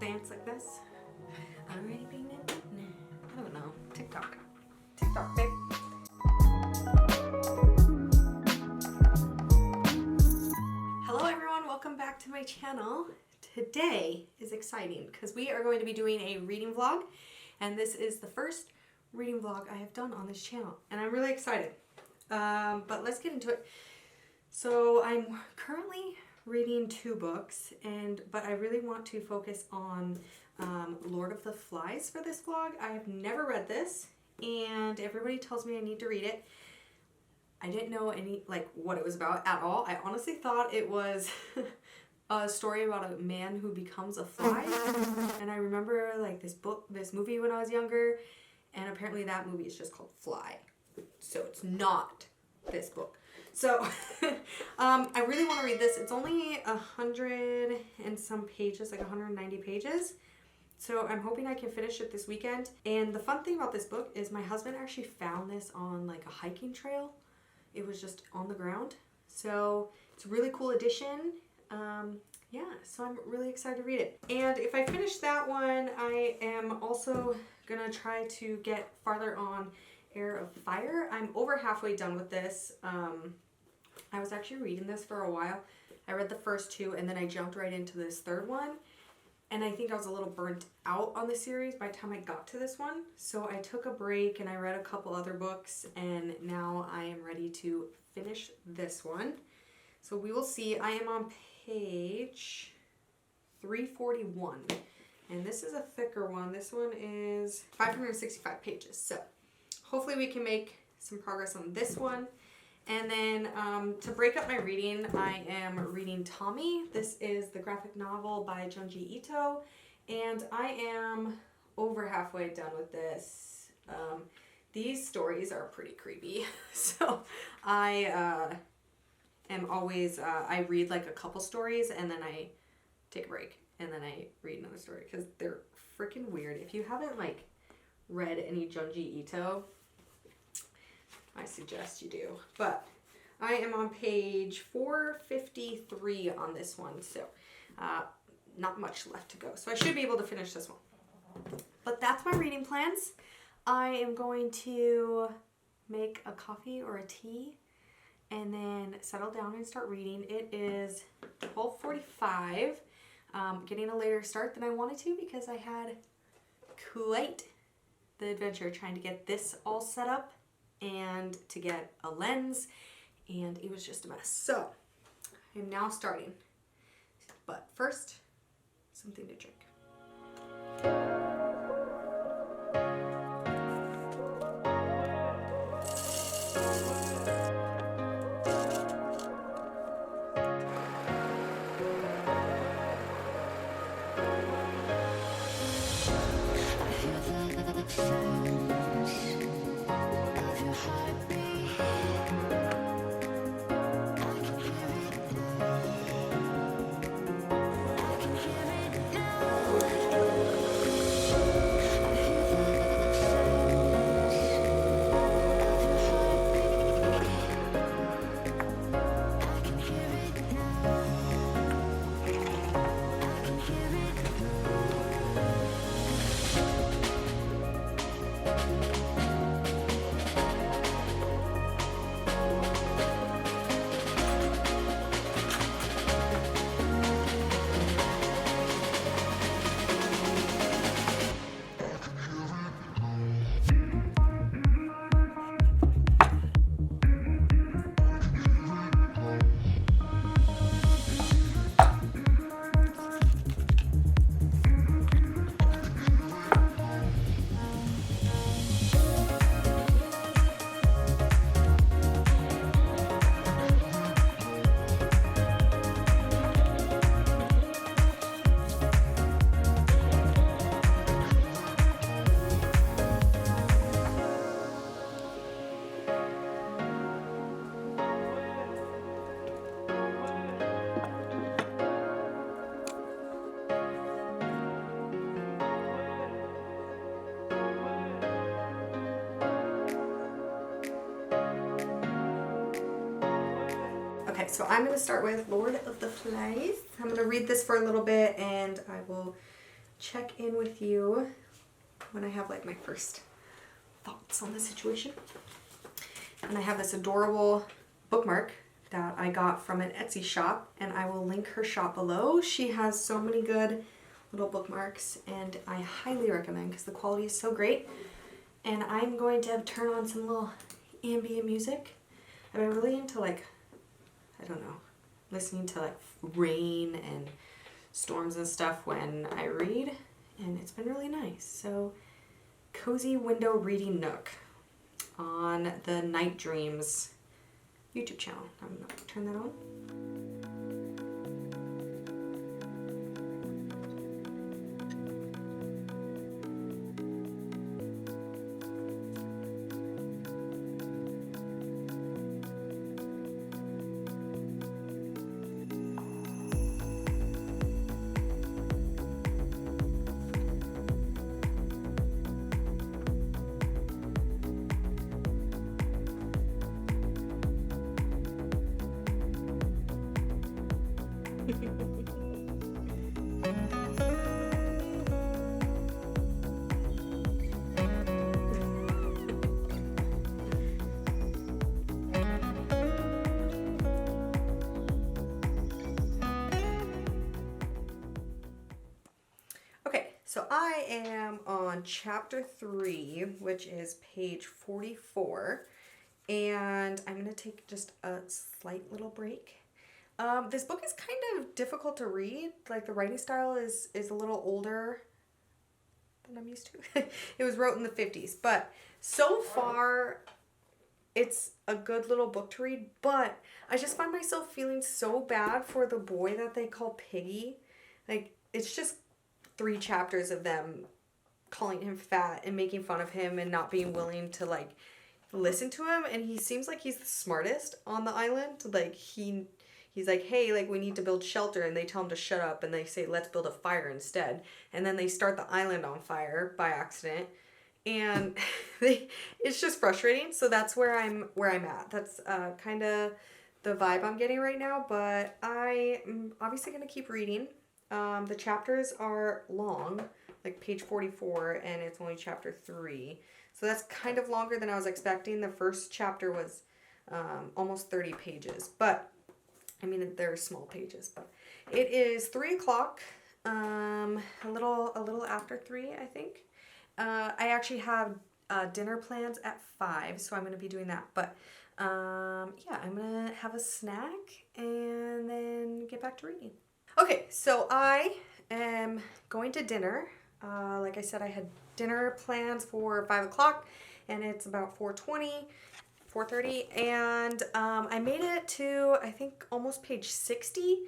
dance like this. Already been it? Nah, I don't know. TikTok, babe. Hello everyone, welcome back to my channel. Today is exciting because we are going to be doing a reading vlog, and this is the first reading vlog I have done on this channel, and I'm really excited. But let's get into it. So I'm currently reading 2 books, but I really want to focus on Lord of the Flies for this vlog. I have never read this, and everybody tells me I need to read it. I didn't know what it was about at all. I honestly thought it was a story about a man who becomes a fly, and I remember this movie when I was younger, and apparently that movie is just called Fly, so it's not this book. So I really want to read this. It's only 100 and some pages, like 190 pages. So I'm hoping I can finish it this weekend. And the fun thing about this book is my husband actually found this on like a hiking trail. It was just on the ground. So it's a really cool edition. Yeah, so I'm really excited to read it. And if I finish that one, I am also gonna try to get farther on Heir of Fire. I'm over halfway done with this. I was actually reading this for a while. I read the first 2 and then I jumped right into this 3rd one. And I think I was a little burnt out on the series by the time I got to this one. So I took a break and I read a couple other books, and now I am ready to finish this one. So we will see. I am on page 341. And this is a thicker one. This one is 565 pages. So hopefully we can make some progress on this one. And then to break up my reading, I am reading Tomie. This is the graphic novel by Junji, and I am over halfway done with this. These stories are pretty creepy, so I am always, I read like a couple stories and then I take a break and then I read another story because they're freaking weird. If you haven't read any Junji, I suggest you do. But I am on page 453 on this one, so not much left to go. So I should be able to finish this one. But that's my reading plans. I am going to make a coffee or a tea and then settle down and start reading. It is 12:45. Getting a later start than I wanted to because I had quite the adventure trying to get this all set up and to get a lens, and it was just a mess. So I am now starting, but first, something to drink. Okay, so I'm going to start with Lord of the Flies. I'm going to read this for a little bit and I will check in with you when I have like my first thoughts on the situation. And I have this adorable bookmark that I got from an Etsy shop, and I will link her shop below. She has so many good little bookmarks, and I highly recommend because the quality is so great. And I'm going to turn on some little ambient music. I've been really into like, I don't know, listening to like rain and storms and stuff when I read, and it's been really nice. So, cozy window reading nook on the Night Dreams YouTube channel. I'm gonna turn that on. So I am on chapter 3, which is page 44, and I'm going to take just a slight little break. This book is kind of difficult to read. Like, the writing style is a little older than I'm used to. It was wrote in the 50s, but so far it's a good little book to read, but I just find myself feeling so bad for the boy that they call Piggy. Like, it's just 3 chapters of them calling him fat and making fun of him and not being willing to like listen to him, and he seems like he's the smartest on the island. Like he's like, hey, like we need to build shelter, and they tell him to shut up, and they say let's build a fire instead, and then they start the island on fire by accident, and it's just frustrating. So that's where I'm at. That's kind of the vibe I'm getting right now, but I'm obviously going to keep reading. The chapters are long, like page 44, and it's only chapter 3. So that's kind of longer than I was expecting. The first chapter was almost 30 pages, but I mean, they're small pages, but it is 3 o'clock, a little after 3, I think. I actually have dinner plans at 5, so I'm going to be doing that, but yeah, I'm going to have a snack and then get back to reading. Okay, so I am going to dinner. Like I said, I had dinner plans for 5 o'clock, and it's about 4:30, and I made it to, I think, almost page 60.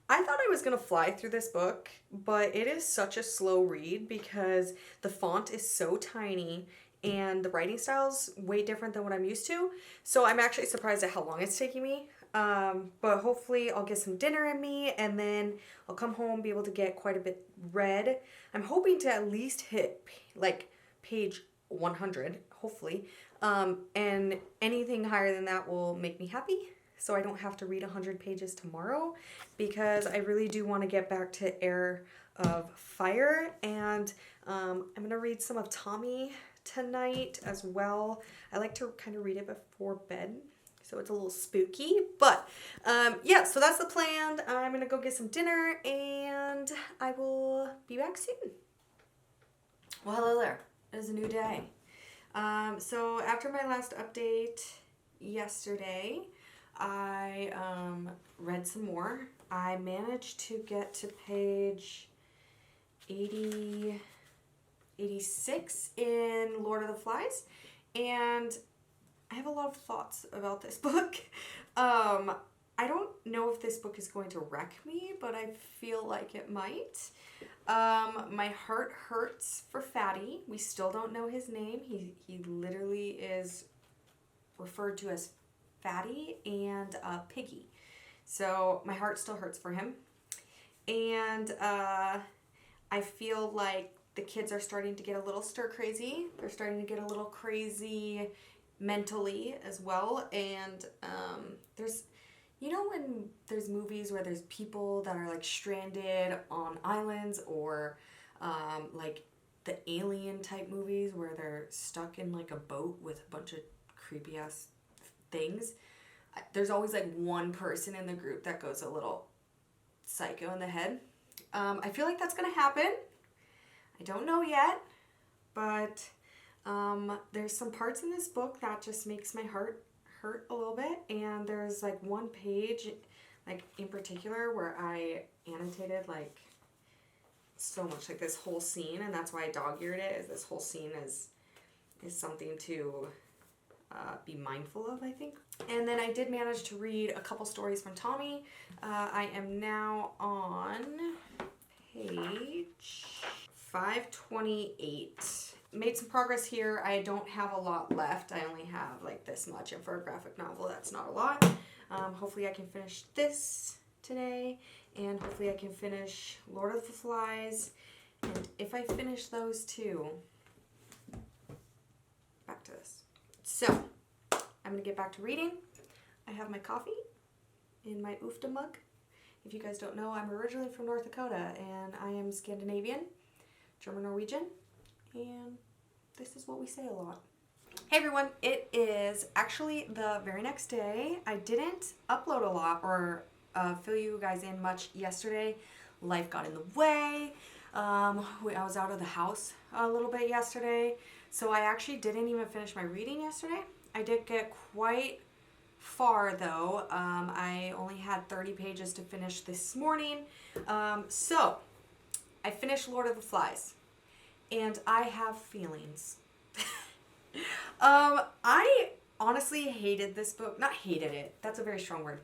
I thought I was going to fly through this book, but it is such a slow read because the font is so tiny and the writing style is way different than what I'm used to. So I'm actually surprised at how long it's taking me. But hopefully I'll get some dinner in me, and then I'll come home, be able to get quite a bit read. I'm hoping to at least hit like page 100, hopefully. And anything higher than that will make me happy, so I don't have to read 100 pages tomorrow, because I really do want to get back to Heir of Fire, and I'm going to read some of Tomie tonight as well. I like to kind of read it before bed, so it's a little spooky, but yeah, so that's the plan. I'm going to go get some dinner, and I will be back soon. Well, hello there. It is a new day. So after my last update yesterday, I read some more. I managed to get to page 86 in Lord of the Flies, and I have a lot of thoughts about this book. I don't know if this book is going to wreck me, but I feel like it might. My heart hurts for Fatty. We still don't know his name. He literally is referred to as Fatty and Piggy. So my heart still hurts for him. And I feel like the kids are starting to get a little stir crazy. They're starting to get a little crazy mentally as well. And there's, you know, when there's movies where there's people that are like stranded on islands or like the alien type movies where they're stuck in like a boat with a bunch of creepy ass things. There's always like one person in the group that goes a little psycho in the head. I feel like that's gonna happen. I don't know yet, but there's some parts in this book that just makes my heart hurt a little bit, and there's like one page like in particular where I annotated like so much, like this whole scene, and that's why I dog-eared it, is this whole scene is something to be mindful of, I think. And then I did manage to read a couple stories from Tomie. I am now on page 528. Made some progress here. I don't have a lot left. I only have like this much, and for a graphic novel, that's not a lot. Hopefully I can finish this today, and hopefully I can finish Lord of the Flies. And if I finish those two, back to this. So, I'm going to get back to reading. I have my coffee in my Ufta mug. If you guys don't know, I'm originally from North Dakota, and I am Scandinavian, German Norwegian, and this is what we say a lot. Hey everyone, it is actually the very next day. I didn't upload a lot or fill you guys in much yesterday. Life got in the way. I was out of the house a little bit yesterday, so I actually didn't even finish my reading yesterday. I did get quite far though. I only had 30 pages to finish this morning. So I finished Lord of the Flies, and I have feelings. I honestly hated this book. Not hated it. That's a very strong word.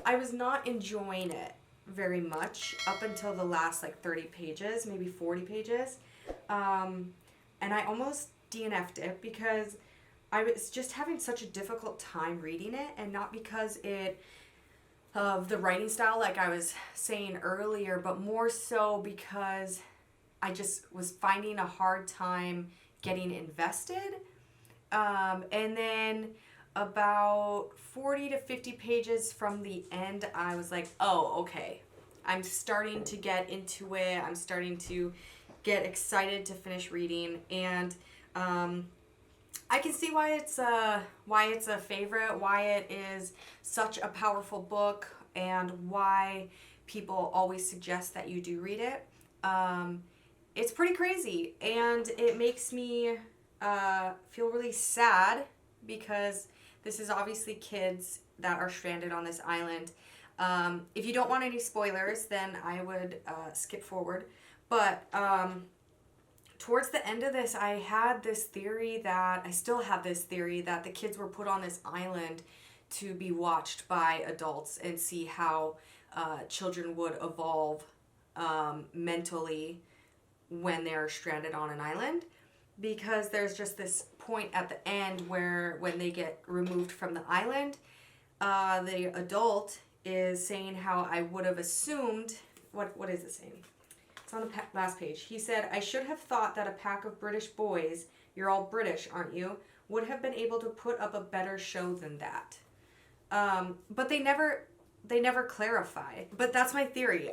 I was not enjoying it very much up until the last like 30 pages, maybe 40 pages. And I almost DNF'd it because I was just having such a difficult time reading it, and not because of the writing style like I was saying earlier, but more so because I just was finding a hard time getting invested. And then about 40 to 50 pages from the end, I was like, oh, okay. I'm starting to get into it. I'm starting to get excited to finish reading. And I can see why it's a favorite, why it is such a powerful book, and why people always suggest that you do read it. It's pretty crazy, and it makes me feel really sad because this is obviously kids that are stranded on this island. If you don't want any spoilers, then I would skip forward. But towards the end of this, I still have this theory that the kids were put on this island to be watched by adults and see how children would evolve mentally when they're stranded on an island. Because there's just this point at the end where when they get removed from the island, the adult is saying how I would have assumed, what is it saying? It's on the last page. He said, I should have thought that a pack of British boys, you're all British, aren't you, would have been able to put up a better show than that. But they never clarify. But that's my theory.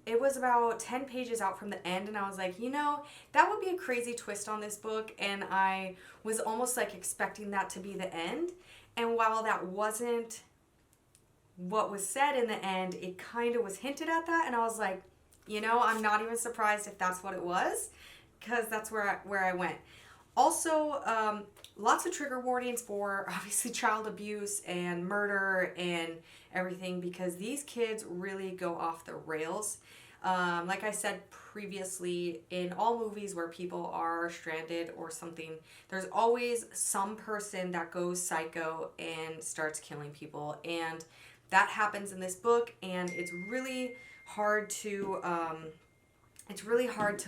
It was about 10 pages out from the end, and I was like, that would be a crazy twist on this book, and I was almost like expecting that to be the end. And while that wasn't what was said in the end, it kind of was hinted at that, and I was like, I'm not even surprised if that's what it was, because that's where I went. Also, lots of trigger warnings for obviously child abuse and murder and everything, because these kids really go off the rails. Like I said previously, in all movies where people are stranded or something, there's always some person that goes psycho and starts killing people, and that happens in this book, and it's really hard to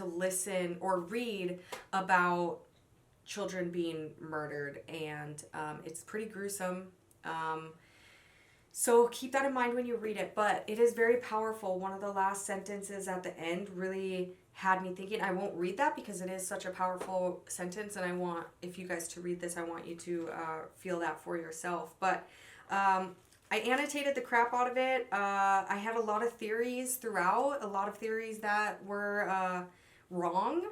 listen or read about children being murdered, and it's pretty gruesome. So keep that in mind when you read it, but it is very powerful. One of the last sentences at the end really had me thinking. I won't read that because it is such a powerful sentence, and I want, if you guys to read this, I want you to feel that for yourself. But I annotated the crap out of it. I had a lot of theories throughout, a lot of theories that were wrong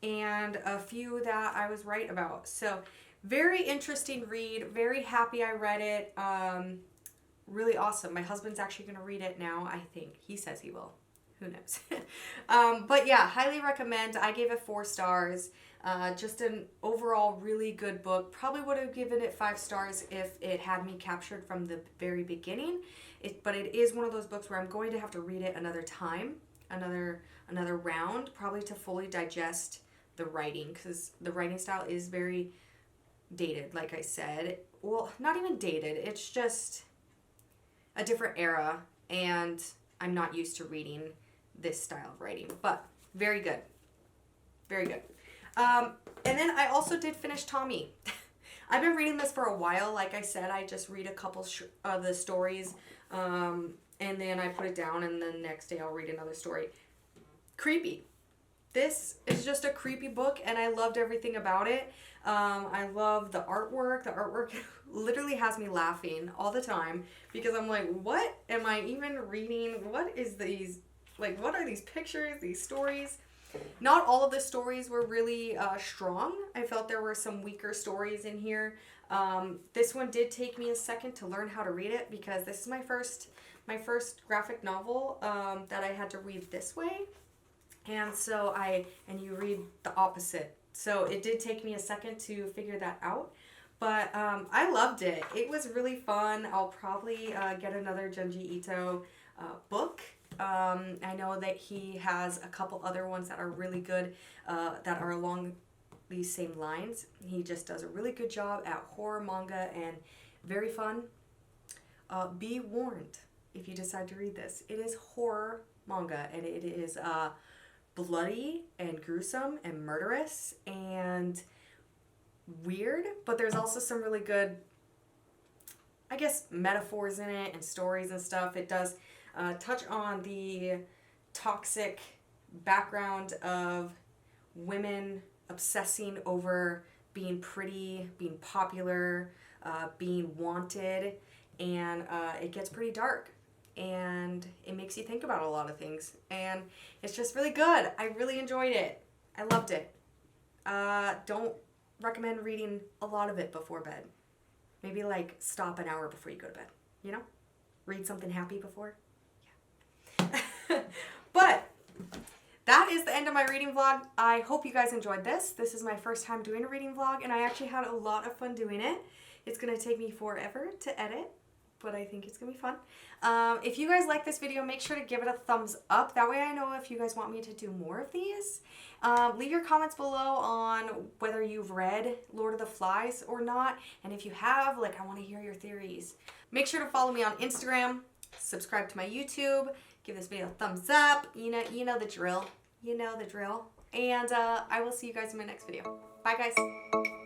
and a few that I was right about. So very interesting read. Very happy I read it. Really awesome. My husband's actually going to read it now, I think. He says he will. Who knows? But yeah, highly recommend. I gave it 4 stars. Just an overall really good book. Probably would have given it 5 stars if it had me captured from the very beginning. But it is one of those books where I'm going to have to read it another time, another round, probably to fully digest the writing, because the writing style is very dated, like I said. Well, not even dated. It's just a different era, and I'm not used to reading this style of writing, but very good. Very good. And then I also did finish Tomie. I've been reading this for a while. Like I said, I just read a couple of the stories, and then I put it down, and then next day I'll read another story. Creepy. This is just a creepy book, and I loved everything about it. I love the artwork. The artwork literally has me laughing all the time because I'm like, what am I even reading? What is these, like, what are these pictures, these stories? Not all of the stories were really strong. I felt there were some weaker stories in here. This one did take me a second to learn how to read it because this is my first graphic novel that I had to read this way. And so you read the opposite. So it did take me a second to figure that out. But I loved it. It was really fun. I'll probably get another Junji Ito book. I know that he has a couple other ones that are really good that are along these same lines. He just does a really good job at horror manga and very fun. Be warned if you decide to read this. It is horror manga, and it is bloody and gruesome and murderous and weird, but there's also some really good, I guess, metaphors in it and stories and stuff. It does touch on the toxic background of women obsessing over being pretty, being popular, being wanted, and it gets pretty dark. And it makes you think about a lot of things. And it's just really good. I really enjoyed it. I loved it. Don't recommend reading a lot of it before bed. Maybe like stop an hour before you go to bed. You know? Read something happy before. Yeah. But that is the end of my reading vlog. I hope you guys enjoyed this. This is my first time doing a reading vlog, and I actually had a lot of fun doing it. It's going to take me forever to edit, but I think it's going to be fun. If you guys like this video, make sure to give it a thumbs up. That way I know if you guys want me to do more of these. Leave your comments below on whether you've read Lord of the Flies or not. And if you have, like, I want to hear your theories. Make sure to follow me on Instagram. Subscribe to my YouTube. Give this video a thumbs up. You know the drill. You know the drill. And I will see you guys in my next video. Bye, guys.